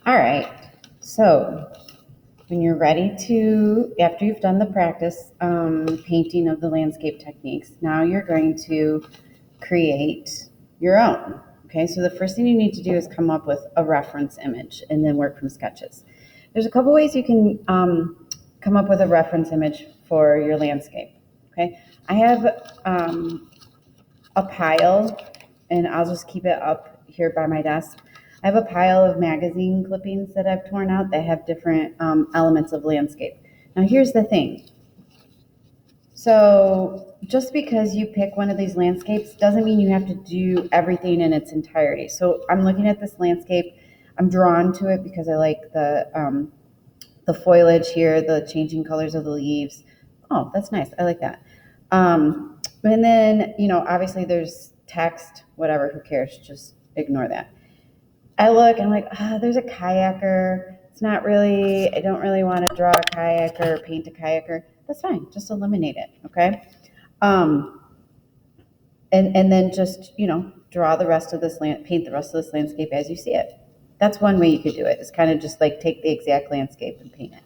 All right. So when you're ready to, after you've done the practice painting of the landscape techniques, now you're going to create your own. Okay, so the first thing you need to do is come up with a reference image and then work from sketches. There's a couple ways you can come up with a reference image for your landscape. Okay, I have a pile, and I'll just keep it up here by my desk. I have a pile of magazine clippings that I've torn out that have different elements of landscape. Now here's the thing. So just because you pick one of these landscapes doesn't mean you have to do everything in its entirety. So I'm looking at this landscape. I'm drawn to it because I like the foliage here, the changing colors of the leaves. Oh, that's nice. I like that. And then, obviously there's text, whatever, who cares? Just ignore that. I look and I'm like, there's a kayaker. I don't really want to draw a kayaker or paint a kayaker. That's fine. Just eliminate it. Okay. Um, and then just, draw the rest of this paint the rest of this landscape as you see it. That's one way you could do it. It's kind of just like take the exact landscape and paint it.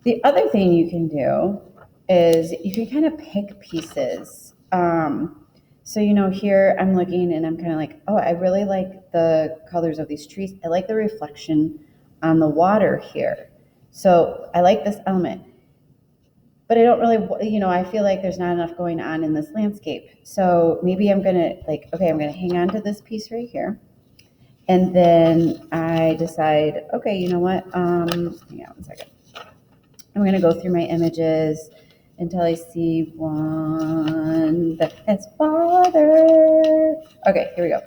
The other thing you can do is you can kind of pick pieces. So, here I'm looking and I'm kind of like, oh, I really like the colors of these trees. I like the reflection on the water here. So I like this element. But I don't really, I feel like there's not enough going on in this landscape. So maybe I'm going to I'm going to hang on to this piece right here. And then I decide, okay, you know what? Hang on one second. I'm going to go through my images until I see one that has water. Okay, here we go.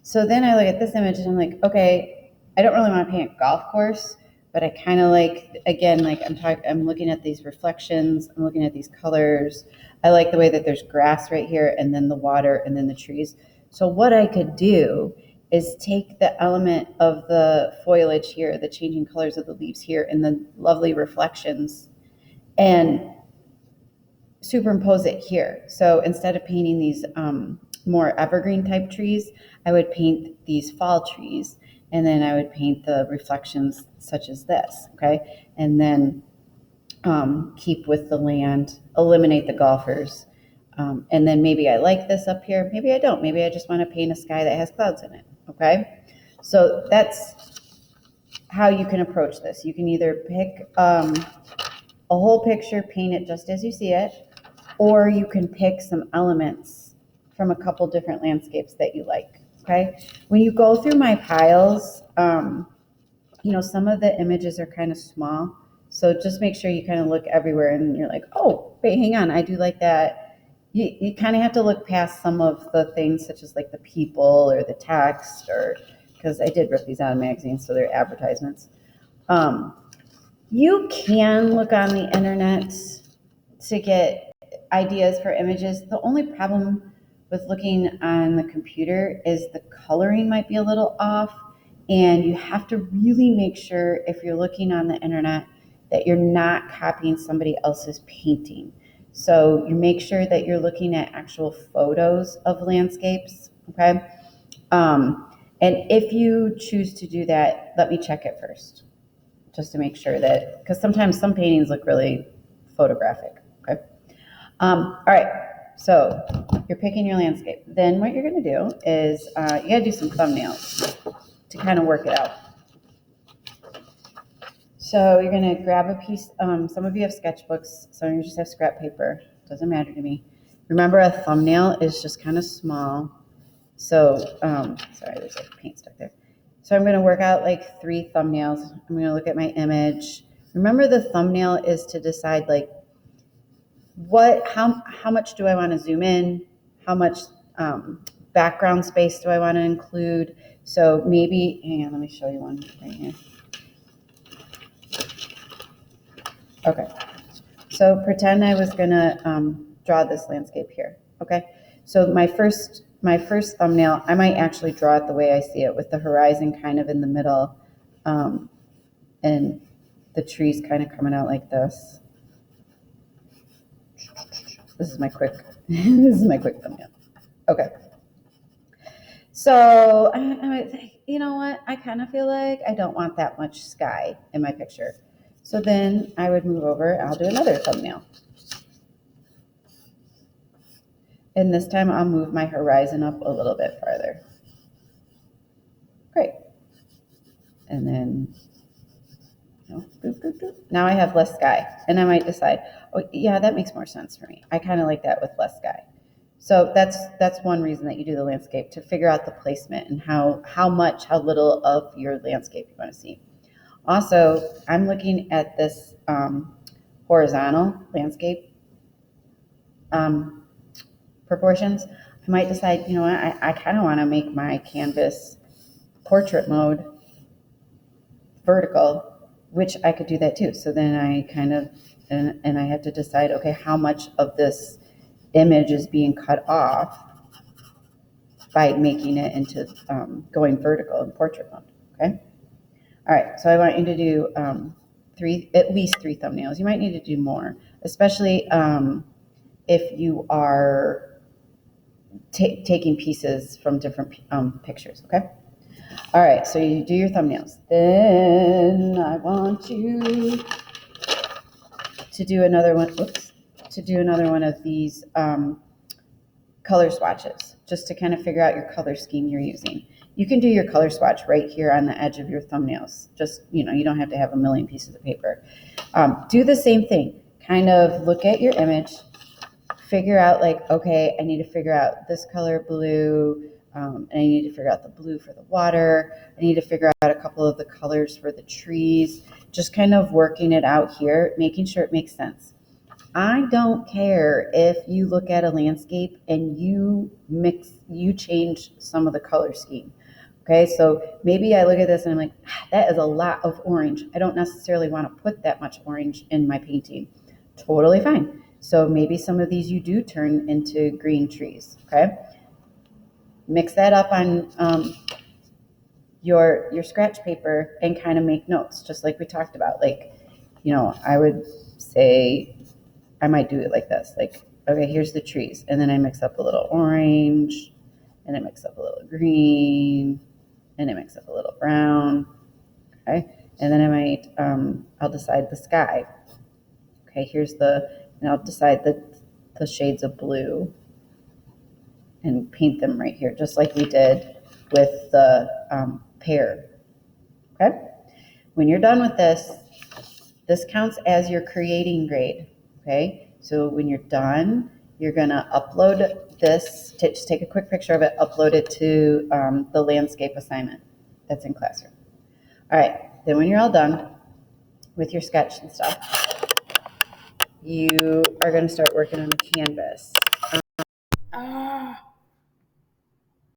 So then I look at this image and I'm like, okay, I don't really want to paint a golf course, but I kind of like, again, like I'm looking at these reflections, I'm looking at these colors. I like the way that there's grass right here and then the water and then the trees. So what I could do is take the element of the foliage here, the changing colors of the leaves here, and the lovely reflections, and superimpose it here. So instead of painting these more evergreen type trees, I would paint these fall trees, and then I would paint the reflections such as this, okay? And then keep with the land, eliminate the golfers. And then maybe I like this up here, maybe I don't. Maybe I just want to paint a sky that has clouds in it, okay? So that's how you can approach this. You can either pick a whole picture, paint it just as you see it, or you can pick some elements from a couple different landscapes that you like, okay? When you go through my piles, some of the images are kind of small, so just make sure you kind of look everywhere and you're like, oh, wait, hang on, I do like that. You kind of have to look past some of the things such as like the people or the text, or because I did rip these out of magazines, so they're advertisements. You can look on the internet to get ideas for images. The only problem with looking on the computer is the coloring might be a little off, and you have to really make sure if you're looking on the internet that you're not copying somebody else's painting. So you make sure that you're looking at actual photos of landscapes, okay? And if you choose to do that, let me check it first, just to make sure that, because sometimes some paintings look really photographic, okay? All right, so you're picking your landscape. Then what you're gonna do is you gotta do some thumbnails to kind of work it out. So you're gonna grab a piece, some of you have sketchbooks, some of you just have scrap paper, doesn't matter to me. Remember, a thumbnail is just kind of small. So, sorry, there's like paint stuck there. So I'm gonna work out like 3 thumbnails. I'm gonna look at my image. Remember, the thumbnail is to decide like how much do I want to zoom in? How much background space do I want to include? So maybe, hang on, let me show you one right here. Okay, so pretend I was gonna draw this landscape here. Okay, so my first thumbnail, I might actually draw it the way I see it, with the horizon kind of in the middle, and the trees kind of coming out like this. This is my quick thumbnail. Okay. So you know what, I kind of feel like I don't want that much sky in my picture. So then I would move over, I'll do another thumbnail. And this time I'll move my horizon up a little bit farther. Great. And then, boop, boop, boop. Now I have less sky. And I might decide, oh yeah, that makes more sense for me. I kind of like that with less sky. So that's one reason that you do the landscape, to figure out the placement and how little of your landscape you want to see. Also, I'm looking at this horizontal landscape proportions. I might decide, you know what, I kind of want to make my canvas portrait mode vertical, which I could do that too. So then I kind of, and I have to decide, okay, how much of this image is being cut off by making it into going vertical in portrait mode. Okay. All right. So I want you to do at least three thumbnails. You might need to do more, especially if you are taking pieces from different pictures. Okay. All right. So you do your thumbnails. Then I want you to do another one. To do another one of these color swatches, just to kind of figure out your color scheme you're using. You can do your color swatch right here on the edge of your thumbnails. Just, you don't have to have a million pieces of paper. Do the same thing. Kind of look at your image, figure out like, okay, I need to figure out this color blue, and I need to figure out the blue for the water. I need to figure out a couple of the colors for the trees. Just kind of working it out here, making sure it makes sense. I don't care if you look at a landscape and you change some of the color scheme. Okay, so maybe I look at this and I'm like, that is a lot of orange. I don't necessarily want to put that much orange in my painting. Totally fine. So maybe some of these you do turn into green trees. Okay, mix that up on your scratch paper and kind of make notes, just like we talked about. Like, I would say, I might do it like this, like, okay, here's the trees. And then I mix up a little orange, and I mix up a little green, and I mix up a little brown. Okay. And then I might, I'll decide the sky. Okay. And I'll decide the shades of blue and paint them right here, just like we did with the pear. Okay. When you're done with this counts as your creating grade. Okay, so when you're done, you're gonna upload this, just take a quick picture of it, upload it to the landscape assignment that's in Classroom. All right, then when you're all done with your sketch and stuff, you are gonna start working on the canvas.